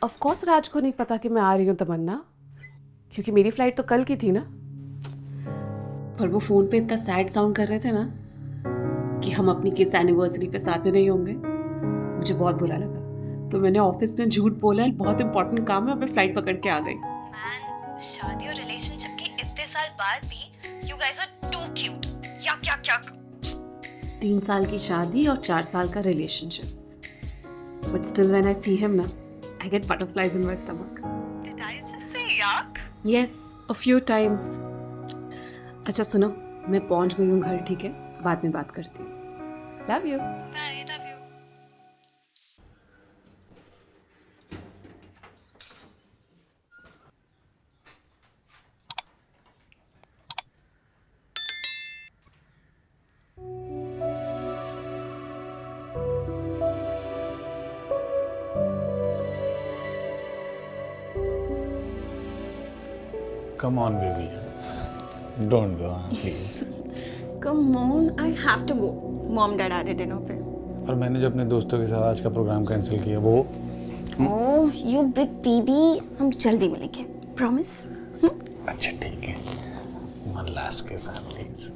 Of course राज को नहीं पता कि मैं आ रही हूँ तमन्ना, क्योंकि मेरी फ्लाइट तो कल की थी ना। पर वो फोन पे इतना सैड साउंड कर रहे थे ना कि हम अपनी किस एनिवर्सरी पे साथ में नहीं होंगे। मुझे बहुत बुरा लगा, तो मैंने ऑफिस में झूठ बोला, बहुत इंपॉर्टेंट काम है, मैं फ्लाइट पकड़ के आ गई। मैन, शादी और रिलेशनशिप के इतने साल बाद भी you guys are too cute. क्या क्या क्या 3 साल की शादी और 4 साल का relationship, but still when I see him ना, I get butterflies in my stomach. Did I just say yuck? Yes, a few times. अच्छा सुनो, मैं पहुंच गई हूँ घर, ठीक है? बाद में बात करती हूँ। Love you. Bye, love you. Come on, baby. Don't go, please. Come on, I have to go. Mom, Dad आ रहे डिनर पे। और मैंने जो अपने दोस्तों के साथ आज का प्रोग्राम कैंसिल किया वो Oh, you big baby. हम जल्दी मिलेंगे। Promise? अच्छा ठीक है, वन लास्ट के साथ प्लीज।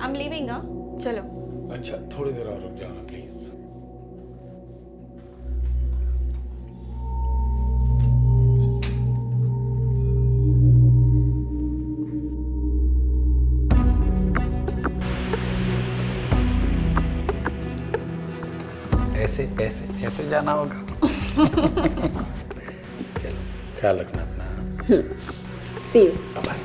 I'm leaving, हाँ? चलो। अच्छा थोड़ी देर और रुक जाओ ना प्लीज। ऐसे ऐसे ऐसे जाना होगा। चलो ख्याल रखना अपना। See you. Bye bye.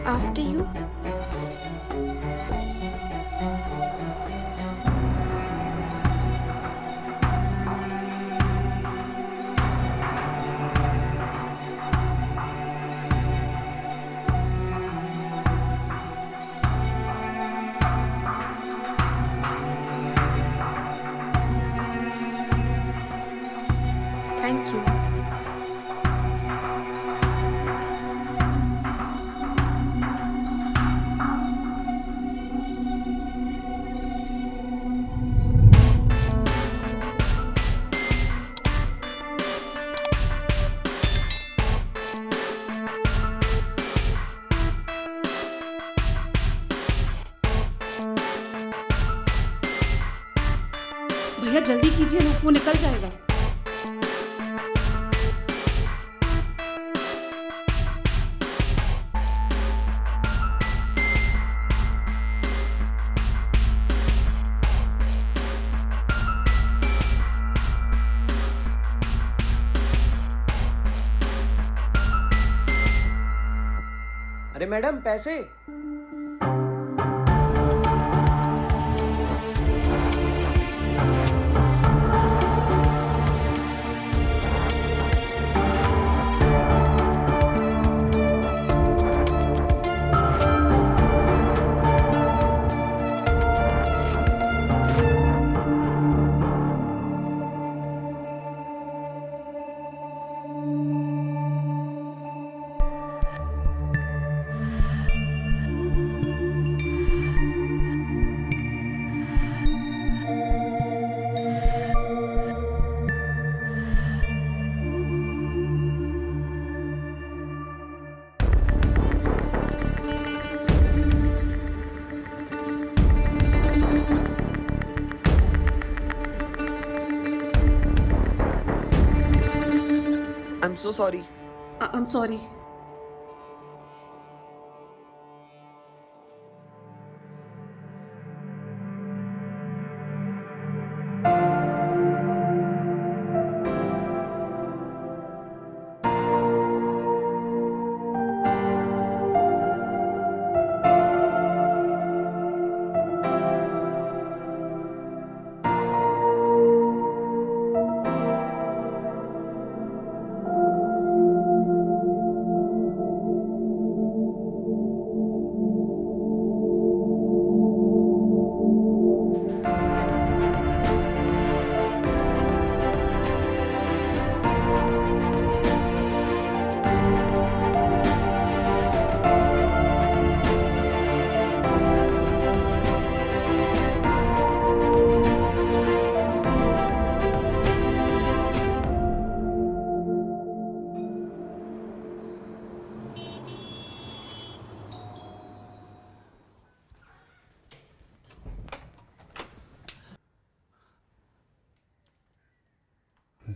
After you. Thank you. भैया जल्दी कीजिए ना, वो निकल जाएगा। अरे मैडम पैसे। I'm so sorry. I'm sorry.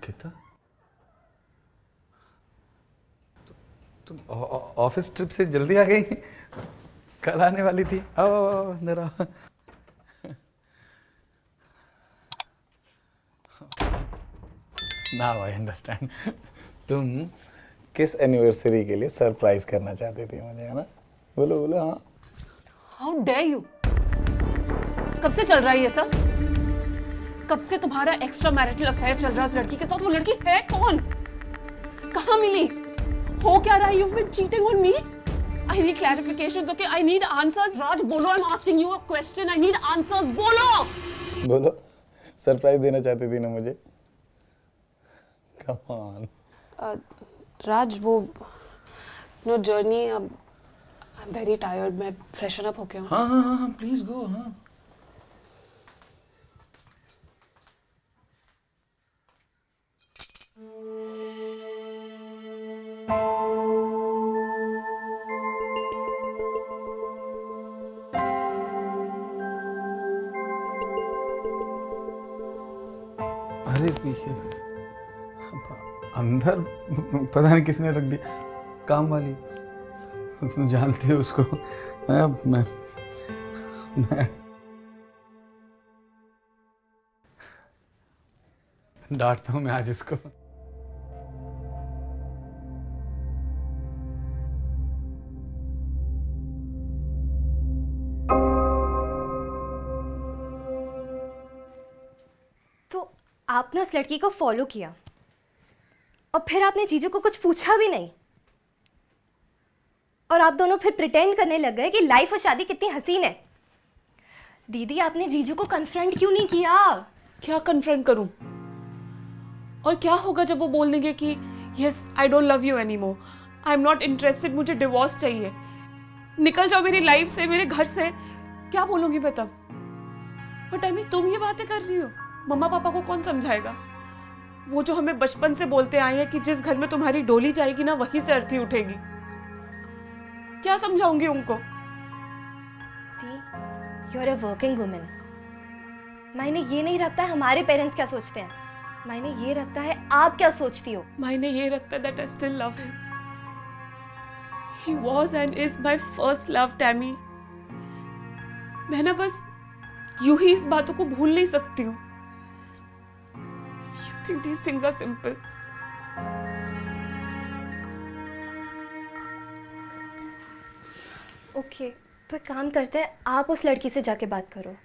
Ankita, तुम ऑफिस ट्रिप से जल्दी आ गई? कल आने वाली थी। आओ आओ आओ, अंदर आओ। Now I understand. तुम किस एनिवर्सरी के लिए सरप्राइज करना चाहते थे मुझे, है ना? बोलो बोलो। हाँ, हाउ डेयर यू! कब से चल रहा है ये सब? कब से तुम्हारा एक्स्ट्रा मैरिटल अफेयर चल रहा है उस लड़की के साथ? वो लड़की है कौन? कहाँ मिली? हो क्या रहा है? You've been cheating on me? I need clarifications, okay? I need answers. Raj, बोलो, I'm asking you a question. I need answers. बोलो! बोलो। सरप्राइज देना चाहती थी ना मुझे? Come on. राज, वो नो जर्नी, अब आई एम वेरी टायर्ड, मैं फ्रेशन अप होके आऊँ। हाँ हाँ हाँ हाँ, प्लीज गो। हाँ, अरे पीछे अंदर पता नहीं किसने रख दिया, काम वाली। तुम जानती हो उसको। मैं डांटता हूँ मैं आज इसको। तो आपने उस लड़की को फॉलो किया और फिर आपने जीजू को कुछ पूछा भी नहीं, और आप दोनों फिर प्रिटेंड करने लग गए कि लाइफ और शादी कितनी हसीन है। दीदी, आपने जीजू को कन्फ्रंट क्यों नहीं किया? क्या कन्फ्रंट करूं? और क्या होगा जब वो बोल देंगे कि yes I don't love you anymore, I am not interested, मुझे डिवोर्स चाहिए, निकल जाओ मेरी लाइफ से, मेरे घर से? क्या बोलूंगी मैं तब? बट आई मीन, तुम ये बातें कर रही हो, मम्मा पापा को कौन समझाएगा? वो जो हमें बचपन से बोलते आए हैं कि जिस घर में तुम्हारी डोली जाएगी ना, वहीं से अर्थी उठेगी। क्या समझाऊंगी उनको? You are a working women. मायने ये नहीं रखता है हमारे पेरेंट्स क्या सोचते हैं, मायने ये रखता है आप क्या सोचती हो। मायने ये रखता है that I still love him. He was and is my first love, Tammy. मैं ना बस यूं ही इस बातों को भूल नहीं सकती हूँ। You think these things are simple? Okay, तो एक काम करते हैं, आप उस लड़की से जाके बात करो,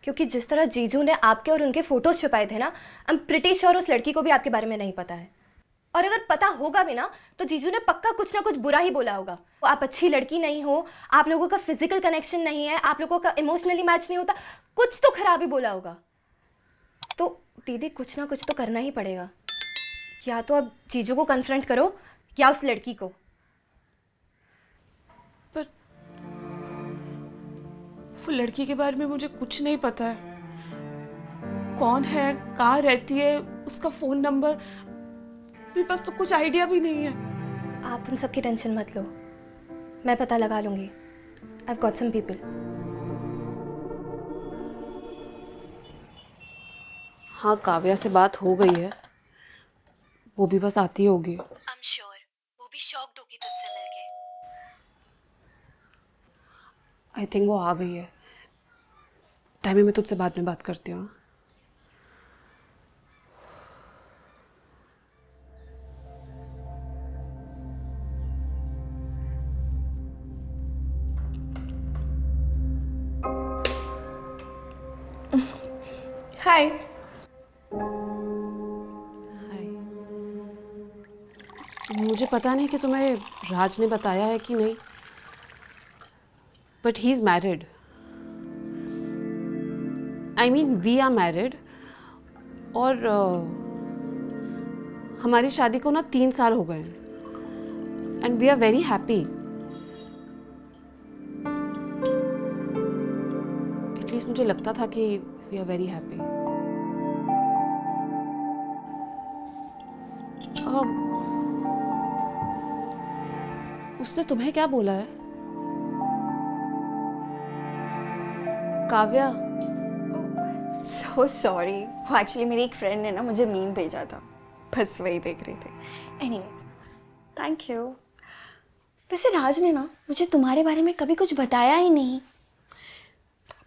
क्योंकि जिस तरह जीजू ने आपके और उनके फोटोज छुपाए थे ना, आई एम प्रिटी श्योर उस लड़की को भी आपके बारे में नहीं पता है। और अगर पता होगा भी ना, तो जीजू ने पक्का कुछ ना कुछ बुरा ही बोला होगा। आप अच्छी लड़की नहीं हो, आप लोगों का फिजिकल कनेक्शन नहीं है, आप लोगों का इमोशनली मैच नहीं होता, कुछ तो खराब ही बोला होगा। तो दीदी, कुछ ना कुछ तो करना ही पड़ेगा। या तो आप जीजू को कन्फ्रंट करो या उस लड़की को। पर वो लड़की के बारे में मुझे कुछ नहीं पता है। कौन है, कहाँ रहती है, उसका फोन नंबर, मेरे पास तो कुछ आइडिया भी नहीं है। आप उन सब की टेंशन मत लो, मैं पता लगा लूंगी। I've got some people. हाँ, काव्या से बात हो गई है, वो भी बस आती होगी। I'm sure वो भी शॉक्ड होगी तुझसे मिलके। आई थिंक वो आ गई है। टाइम मैं तुझसे बाद में बात करती हूँ। हाय। हाय। मुझे पता नहीं कि तुम्हें राज ने बताया है कि नहीं, but he is married. I mean we are married, और हमारी शादी को ना 3 साल हो गए हैं, and we are very happy. At least मुझे लगता था कि वी आर वेरी हैप्पी। उसने तुम्हें क्या बोला है? काव्या, सो सॉरी, वो एक्चुअली मेरी एक फ्रेंड ने ना मुझे मीम भेजा था, बस वही देख रही थी। Anyways, thank you. वैसे राज ने ना मुझे तुम्हारे बारे में कभी कुछ बताया ही नहीं,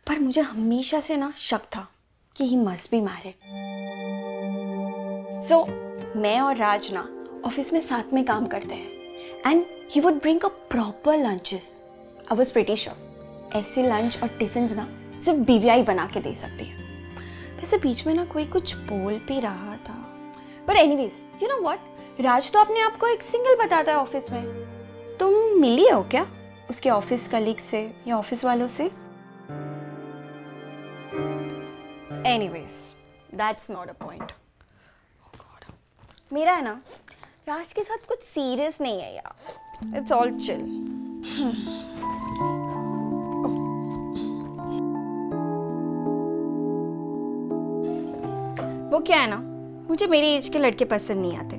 पर मुझे हमेशा से ना शक था कि ही मस्ट बी मैरिड। सो मैं और राज ना ऑफिस में साथ में काम करते हैं and he would bring a proper lunches. I was pretty sure ऐसे लंच और टिफिन्स ना सिर्फ बीवीआई बना के दे सकती है। वैसे बीच में ना कोई कुछ बोल भी रहा था, but anyways you know what, Raj तो अपने आप को एक सिंगल बताता है ऑफिस में। तुम मिली हो क्या उसके ऑफिस कलीग से या ऑफिस वालों से? Anyways that's not a point. मेरा है ना राज के साथ कुछ सीरियस नहीं है यार, इट्स ऑल चिल। वो क्या है ना, मुझे मेरी एज के लड़के पसंद नहीं आते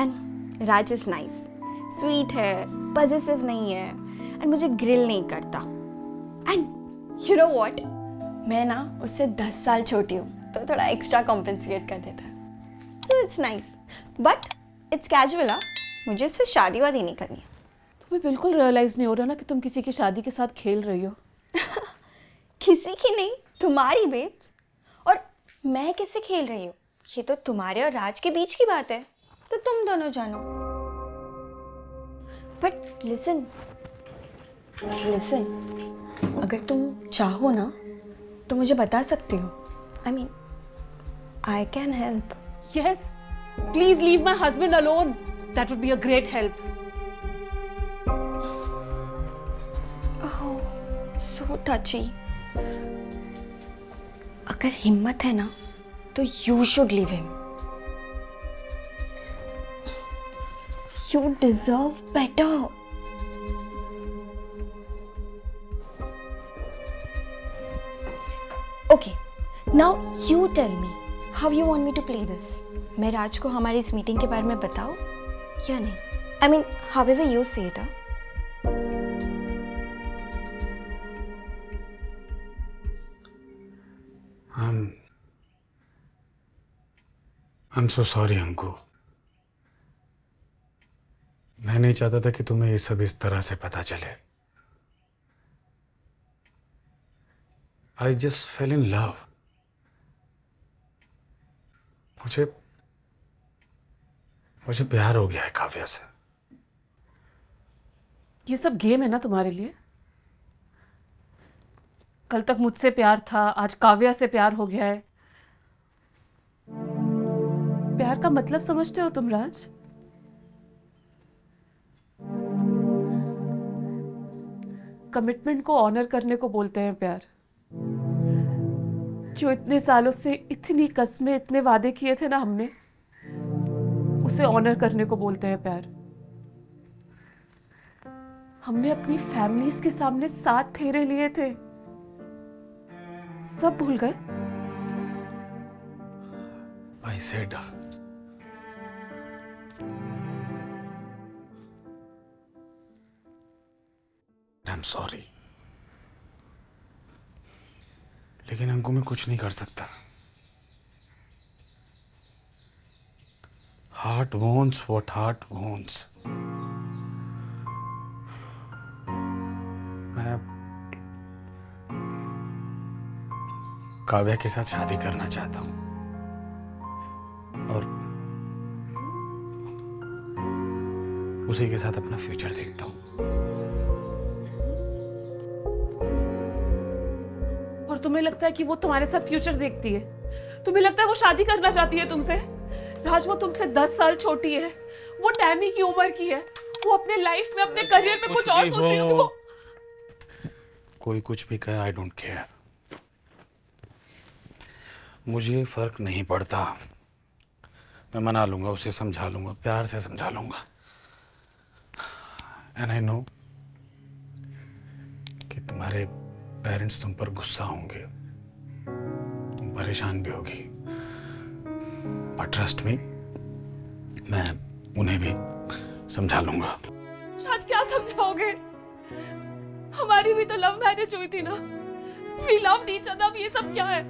and Raj is nice, sweet है, पॉजिटिव नहीं है एंड मुझे ग्रिल नहीं करता। एंड यू नो व्हाट, मैं ना उससे 10 साल छोटी हूँ तो थोड़ा एक्स्ट्रा कॉम्पेंसेट कर देता है, so it's nice but it's casual. मुझे उससे शादी वादी नहीं करनी है। तुम्हें बिल्कुल रियलाइज नहीं हो रहा ना कि तुम किसी की शादी के साथ खेल रही हो? किसी की नहीं, तुम्हारी बेब्स। और मैं किससे खेल रही हूँ ये तो तुम्हारे और राज के बीच की बात है, तो तुम दोनों जानो। बट लिसन, अगर तुम चाहो ना तो मुझे बता सकती हो। I mean I can help. Yes, please leave my husband alone. That would be a great help. Oh, so touchy. अगर हिम्मत है ना तो you should leave him. You deserve better. Okay, now you tell me how you want me to play this. मैं राज को हमारी इस meeting के बारे में बताऊं या नहीं? I mean, however you say it. I'm so sorry Anku. मैं नहीं चाहता था कि तुम्हें ये सब इस तरह से पता चले। I just fell in love। मुझे प्यार हो गया है काव्या से। ये सब गेम है ना तुम्हारे लिए? कल तक मुझसे प्यार था, आज काव्या से प्यार हो गया है। प्यार का मतलब समझते हो तुम राज? कमिटमेंट को ऑनर करने को बोलते हैं प्यार। जो इतने सालों से इतनी कस्में, इतने वादे किए थे ना हमने, उसे ऑनर करने को बोलते हैं प्यार। हमने अपनी फैमिलीज के सामने 7 फेरे लिए थे, सब भूल गए? I said I'm sorry, लेकिन अंकु मैं कुछ नहीं कर सकता। Heart wants what heart wants। मैं काव्या के साथ शादी करना चाहता हूँ और उसी के साथ अपना फ्यूचर देखता हूँ। और तुम्हें लगता है कि वो तुम्हारे साथ फ्यूचर देखती है? तुम्हें लगता है वो शादी करना चाहती है तुमसे? राज, वो तुमसे 10 साल छोटी है, वो टैमी की उम्र की है, वो अपने लाइफ में, अपने करियर में कुछ और सोच रही होगी। वो कोई कुछ भी कहे, आई डोंट केयर। मुझे फर्क नहीं पड़ता। मैं मना लूंगा, उसे समझा लूंगा, प्यार से समझा लूंगा। एंड आई नो कि तुम्हारे पेरेंट्स तुम पर गुस्सा होंगे, तुम परेशान भी होगी, बट ट्रस्ट मी, मैं उन्हें भी समझा लूंगा। राज, क्या समझाओगे? हमारी भी तो लव मैरिज हुई थी ना। We loved each other। ये सब क्या है?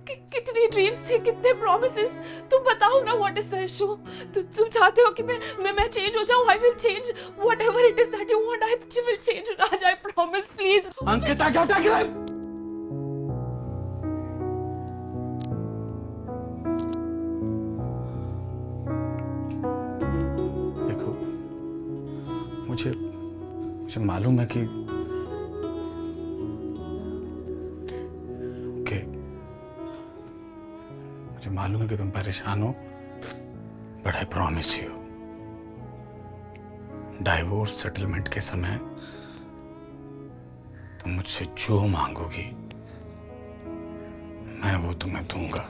कितनी ड्रीम्स थी, कितने प्रॉमिसेस। तुम बताओ ना, व्हाट इज द इशू? तुम चाहते हो कि मैं चेंज हो जाऊं? I will change, whatever it is that you want, I will change. Raj, I promise, please. Ankita क्या उठा के देखो, मुझे मालूम है कि मुझे मालूम है कि तुम परेशान हो, but I promise you, divorce settlement के समय तुम मुझसे जो मांगोगी मैं वो तुम्हें दूंगा।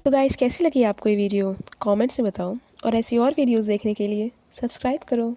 तो गाइस, कैसी लगी आपको ये वीडियो? कमेंट्स में बताओ, और ऐसी और वीडियोस देखने के लिए सब्सक्राइब करो।